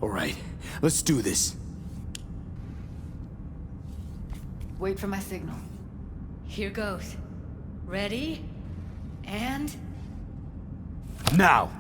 All right, let's do this. Wait for my signal. Here goes. Ready? And... Now!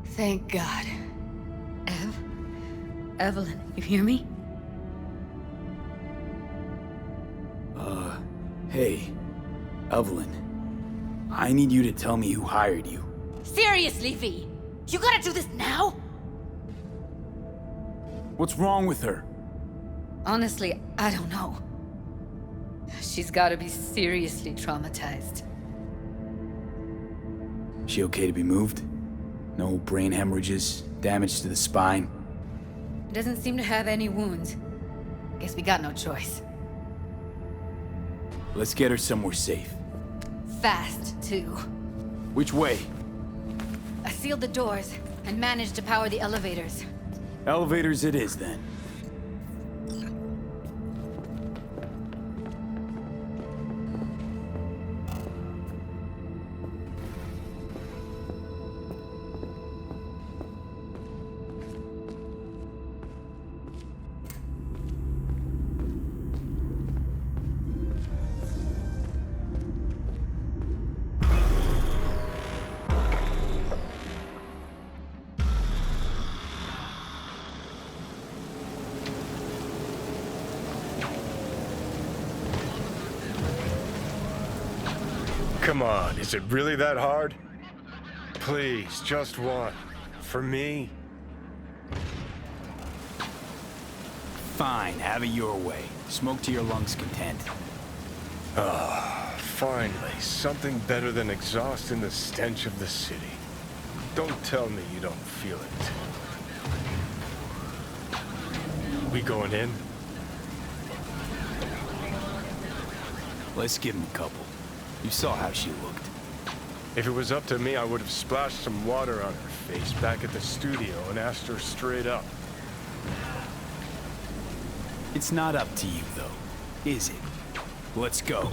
Thank God. Evelyn, you hear me? Hey, Evelyn. I need you to tell me who hired you. Seriously, V? You gotta do this now? What's wrong with her? Honestly, I don't know. She's gotta be seriously traumatized. She okay to be moved? No brain hemorrhages, damage to the spine? Doesn't seem to have any wounds. Guess we got no choice. Let's get her somewhere safe. Fast, too. Which way? I sealed the doors and managed to power the elevators. Elevators it is, then. Come on, is it really that hard? Please, just one. For me? Fine, have it your way. Smoke to your lungs' content. Finally, something better than exhaust in the stench of the city. Don't tell me you don't feel it. We going in? Let's give him a couple. You saw how she looked. If it was up to me, I would have splashed some water on her face back at the studio and asked her straight up. It's not up to you, though, is it? Let's go.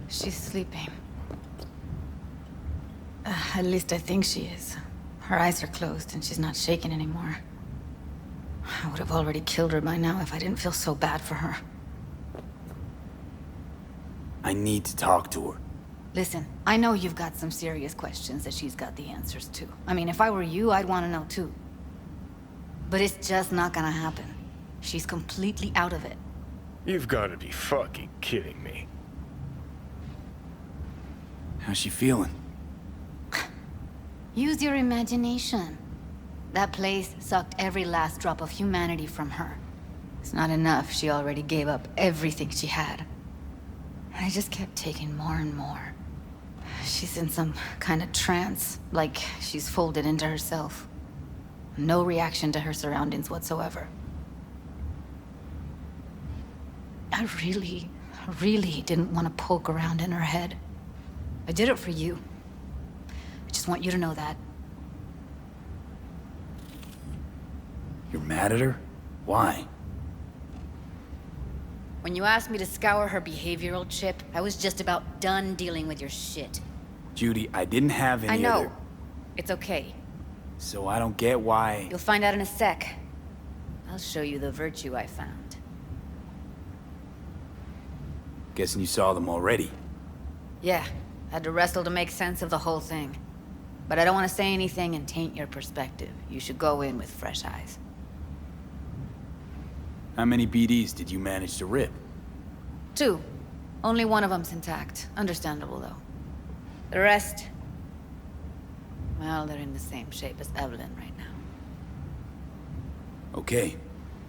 She's sleeping. At least I think she is. Her eyes are closed and she's not shaking anymore. I would have already killed her by now if I didn't feel so bad for her. I need to talk to her. Listen, I know you've got some serious questions that she's got the answers to. I mean, if I were you, I'd want to know too. But it's just not gonna happen. She's completely out of it. You've got to be fucking kidding me. How's she feeling? Use your imagination. That place sucked every last drop of humanity from her. It's not enough, she already gave up everything she had. I just kept taking more and more. She's in some kind of trance, like she's folded into herself. No reaction to her surroundings whatsoever. I really didn't want to poke around in her head. I did it for you. I just want you to know that. You're mad at her? Why? When you asked me to scour her behavioral chip, I was just about done dealing with your shit. Judy, I didn't have any I know. other... It's okay. So I don't get why... You'll find out in a sec. I'll show you the virtue I found. Guessing you saw them already. Yeah, had to wrestle to make sense of the whole thing. But I don't want to say anything and taint your perspective. You should go in with fresh eyes. How many BDs did you manage to rip? 2. Only one of them's intact. Understandable, though. The rest... well, they're in the same shape as Evelyn right now. Okay,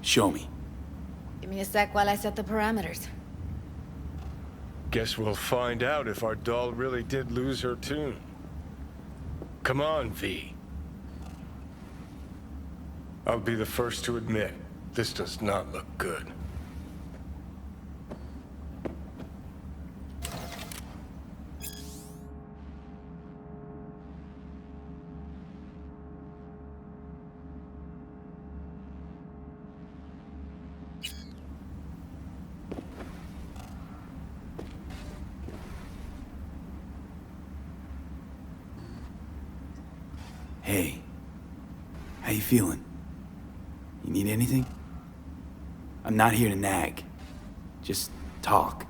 show me. Give me a sec while I set the parameters. Guess we'll find out if our doll really did lose her tune. Come on, V. I'll be the first to admit, this does not look good. Hey, how you feeling? You need anything? I'm not here to nag. Just talk.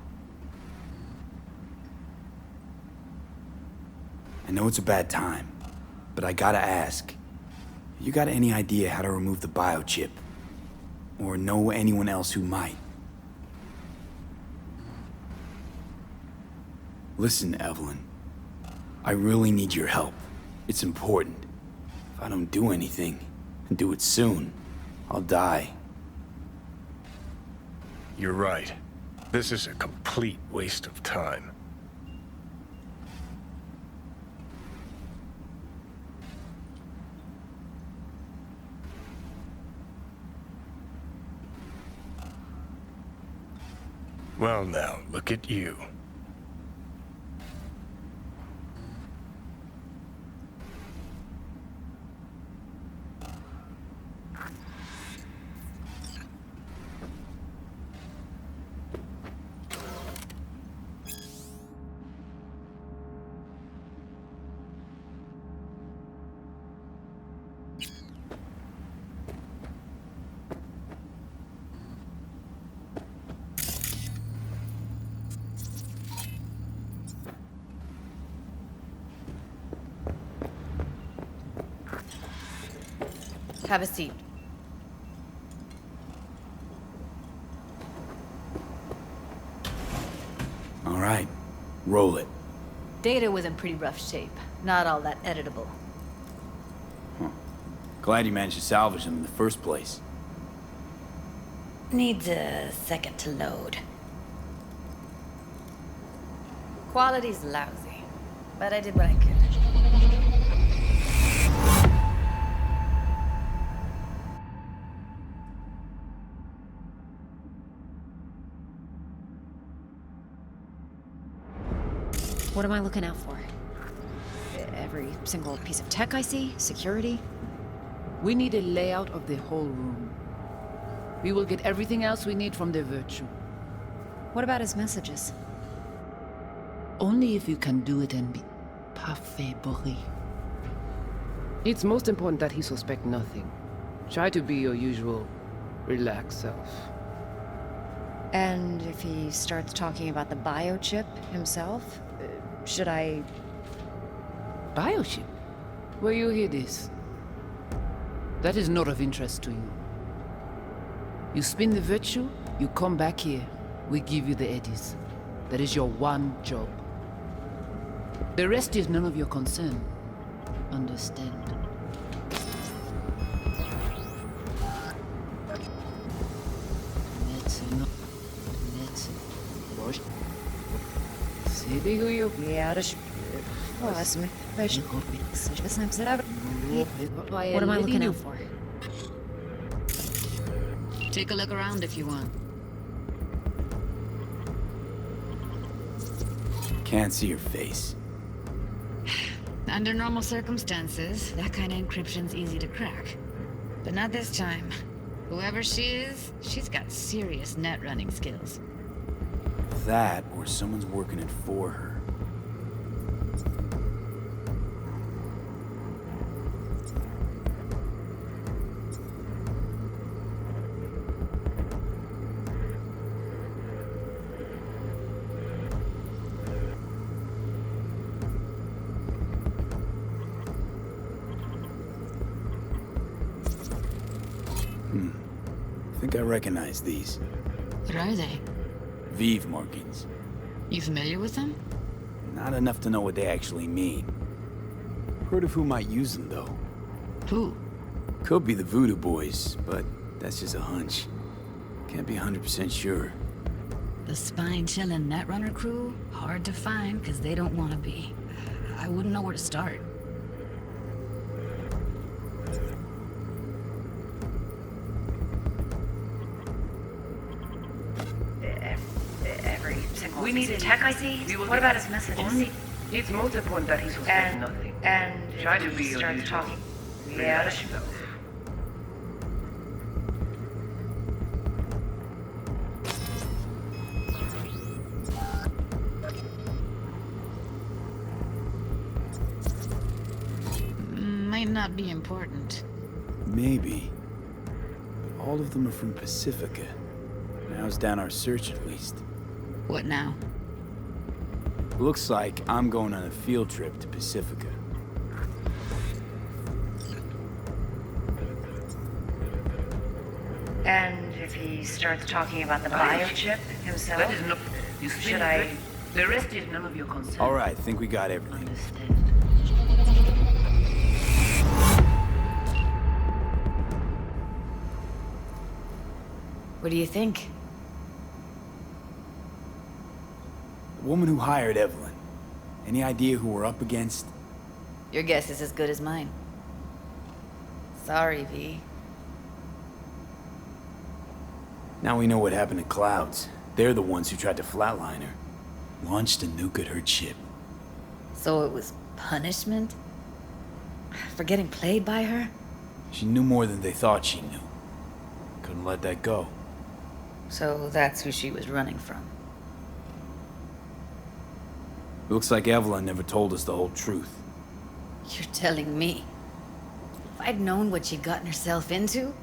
I know it's a bad time, but I gotta ask. You got any idea how to remove the biochip? Or know anyone else who might? Listen, Evelyn. I really need your help. It's important. If I don't do anything, and do it soon, I'll die. You're right. This is a complete waste of time. Well now, look at you. Have a seat. All right, roll it. Data was in pretty rough shape. Not all that editable. Glad you managed to salvage them in the first place. Needs a second to load. Quality's lousy, but I did what I could. What am I looking out for? Every single piece of tech I see? Security? We need a layout of the whole room. We will get everything else we need from the virtue. What about his messages? Only if you can do it and be parfait bourré. It's most important that he suspect nothing. Try to be your usual, relaxed self. And if he starts talking about the biochip himself, should I... Biochip? Where you hear this? That is not of interest to you. You spin the virtue, you come back here. We give you the eddies. That is your one job. The rest is none of your concern. Understand? What am I looking out for? Take a look around if you want. Can't see your face. Under normal circumstances, that kind of encryption's easy to crack. But not this time. Whoever she is, she's got serious net running skills. That, or someone's working it for her. I think I recognize these. What are they? Vive markings. You familiar with them? Not enough to know what they actually mean. Heard of who might use them, though. Who? Could be the voodoo boys, but that's just a hunch. Can't be 100% sure. The spine-chilling Netrunner crew? Hard to find, because they don't want to be. I wouldn't know where to start. We need a tech IC? What about his messages? It's most important that he suspects nothing. And Try to be your start usual. talking. Relax yourself. Might not be important. Maybe. But all of them are from Pacifica. Narrows down our search at least. What now? Looks like I'm going on a field trip to Pacifica. And if he starts talking about the biochip himself, That is not... You should I... The rest is none of your concern. All right, think we got everything. Understand. What do you think? The woman who hired Evelyn. Any idea who we're up against? Your guess is as good as mine. Sorry, V. Now we know what happened to Clouds. They're the ones who tried to flatline her. Launched a nuke at her ship. So it was punishment? For getting played by her? She knew more than they thought she knew. Couldn't let that go. So that's who she was running from. Looks like Evelyn never told us the whole truth. You're telling me? If I'd known what she'd gotten herself into?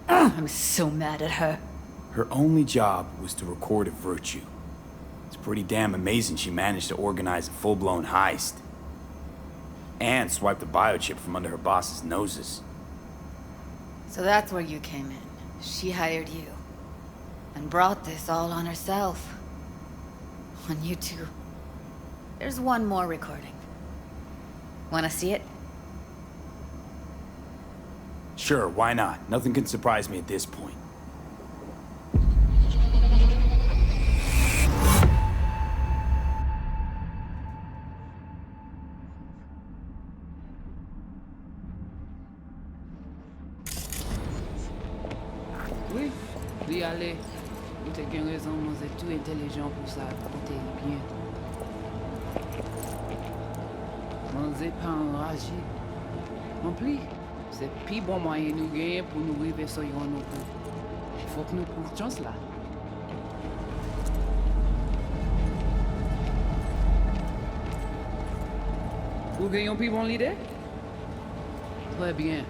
I'm so mad at her. Her only job was to record a virtue. It's pretty damn amazing she managed to organize a full-blown heist. And swipe the biochip from under her boss's noses. So that's where you came in. She hired you. And brought this all on herself. On you two. There's one more recording. Wanna see it? Sure, why not? Nothing can surprise me at this point. Oui, oui, allez. Vous avez bien raison, vous êtes tout intelligent pour ça. Écoutez bien. Vous n'êtes pas enragé. En plus, c'est le plus bon moyen nous gagner pour nous arriver sur nos coups. Il faut que nous prenions chance là. Ou gagnons plus bon l'idée? Très bien.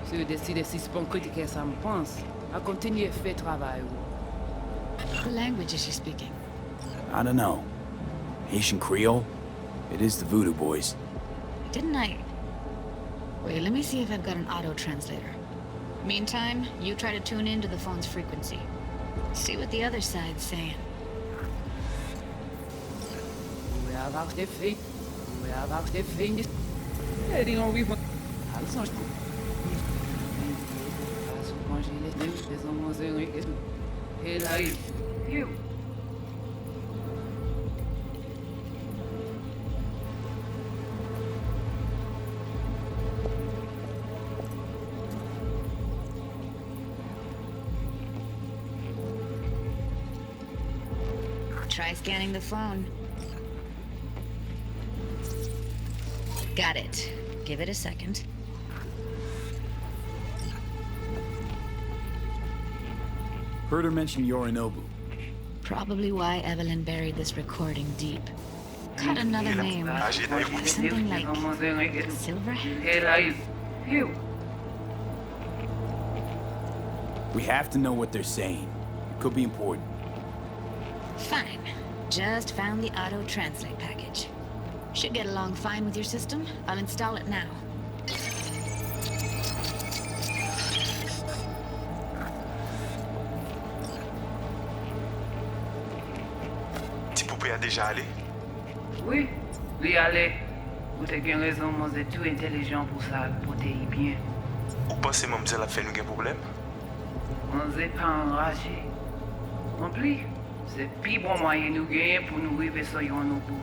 Si vous décidez si c'est bon critiquer ça me pense, à continuer faire travail. What language is she speaking? I don't know. Haitian Creole? It is the Voodoo Boys. Didn't I... Wait, let me see if I've got an auto-translator. Meantime, you try to tune into the phone's frequency. See what the other side's saying. We have our thing. We have our thing. Eh, dis donc, oui, bon. Alles noch. Faço manger les deux, les hommes et tout. Et là, you. Try scanning the phone. Got it. Give it a second. Heard her mention Yorinobu. Probably why Evelyn buried this recording deep. Caught another name. Something like Silverhand? We have to know what they're saying. It could be important. Fine. Just found the auto-translate package. Should get along fine with your system. I'll install it now. Ti poupée a déjà allé? Oui, lui allez. Vous avez bien raison, moi c'est tout intelligent pour ça, pour t'y bien. Ou pensez moi me dire la fait nous gen problème? On n'est pas enragé. En plus, c'est pire bon moyen nous gagner pour nous arriver sur nos bouts.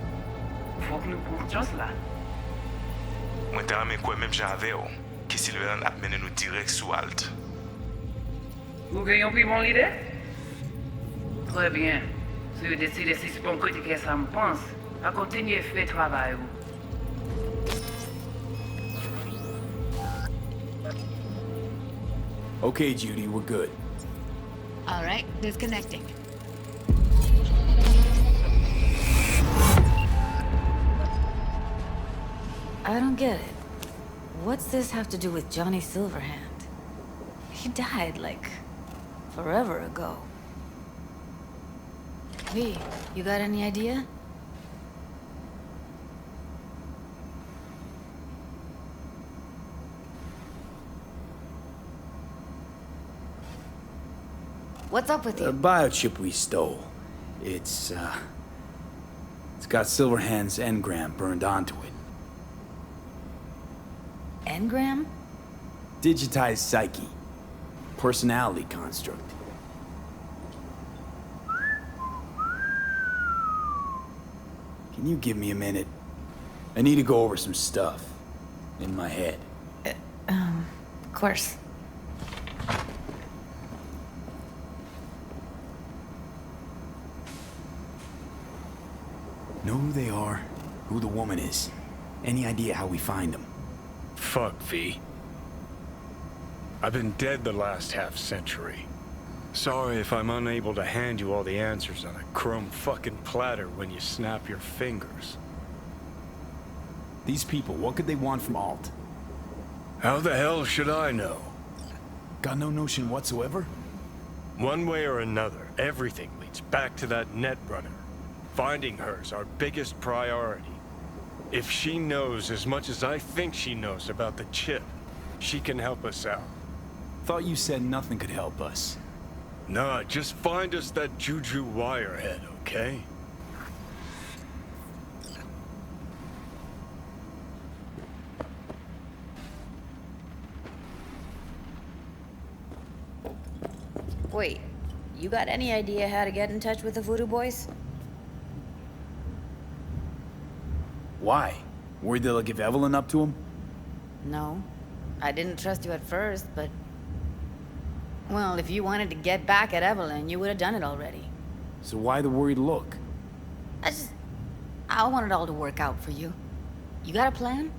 Faut que nous prenions chance là. Moi t'ai ramé quoi même j'avais que Sylvain a mené nous direct sous Alt. Vous gagnez plus bon l'idée? Très bien. Si vous décidez si c'est bon critiquer ça me pense, à continuer à faire travail. Okay, Judy, we're good. All right, disconnecting. I don't get it. What's this have to do with Johnny Silverhand? He died, like, forever ago. V, you got any idea? What's up with you? The biochip we stole. It's got Silverhand's engram burned onto it. Engram? Digitized psyche. Personality construct. Can you give me a minute? I need to go over some stuff. In my head. Of course. Know who they are, who the woman is. Any idea how we find them? Fuck, V. I've been dead the last half-century. Sorry if I'm unable to hand you all the answers on a chrome fucking platter when you snap your fingers. These people, what could they want from Alt? How the hell should I know? Got no notion whatsoever? One way or another, everything leads back to that netrunner. Finding her's our biggest priority. If she knows as much as I think she knows about the chip, she can help us out. Thought you said nothing could help us. Nah, just find us that Juju wirehead, okay? Wait, you got any idea how to get in touch with the Voodoo Boys? Why? Worried they'll give Evelyn up to him? No. I didn't trust you at first, but... Well, if you wanted to get back at Evelyn, you would have done it already. So why the worried look? I want it all to work out for you. You got a plan?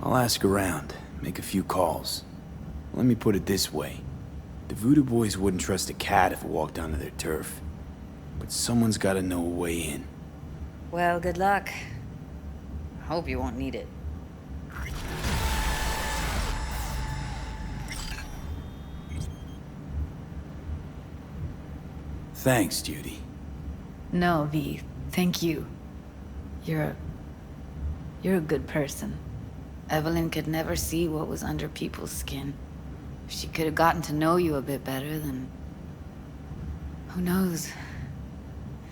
I'll ask around, make a few calls. Let me put it this way. The Voodoo Boys wouldn't trust a cat if it walked onto their turf. But someone's gotta know a way in. Well, good luck. Hope you won't need it. Thanks, Judy. No, V. Thank you. You're a good person. Evelyn could never see what was under people's skin. If she could have gotten to know you a bit better, then... who knows?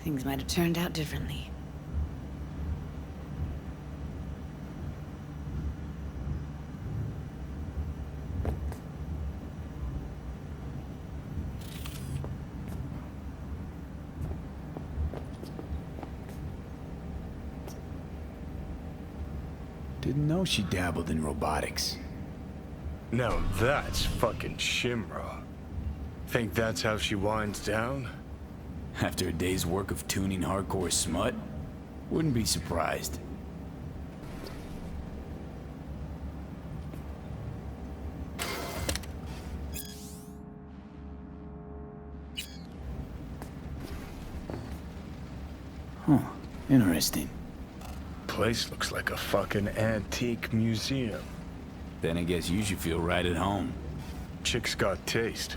Things might have turned out differently. Didn't know she dabbled in robotics. Now that's fucking Shimra. Think that's how she winds down? After a day's work of tuning hardcore smut, wouldn't be surprised. Huh, interesting. Place looks like a fucking antique museum. Then I guess you should feel right at home. Chick's got taste.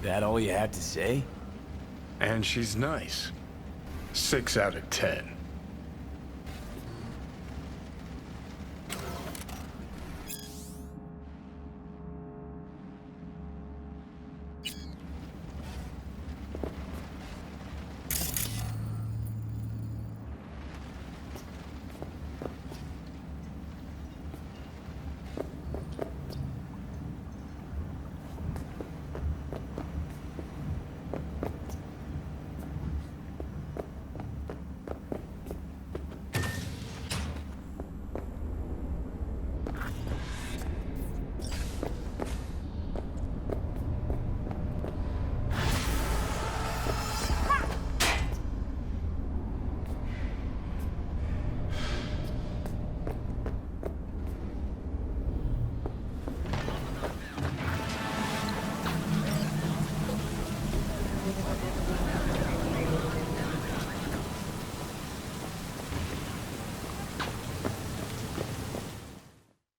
That all you have to say? And she's nice. 6 out of 10.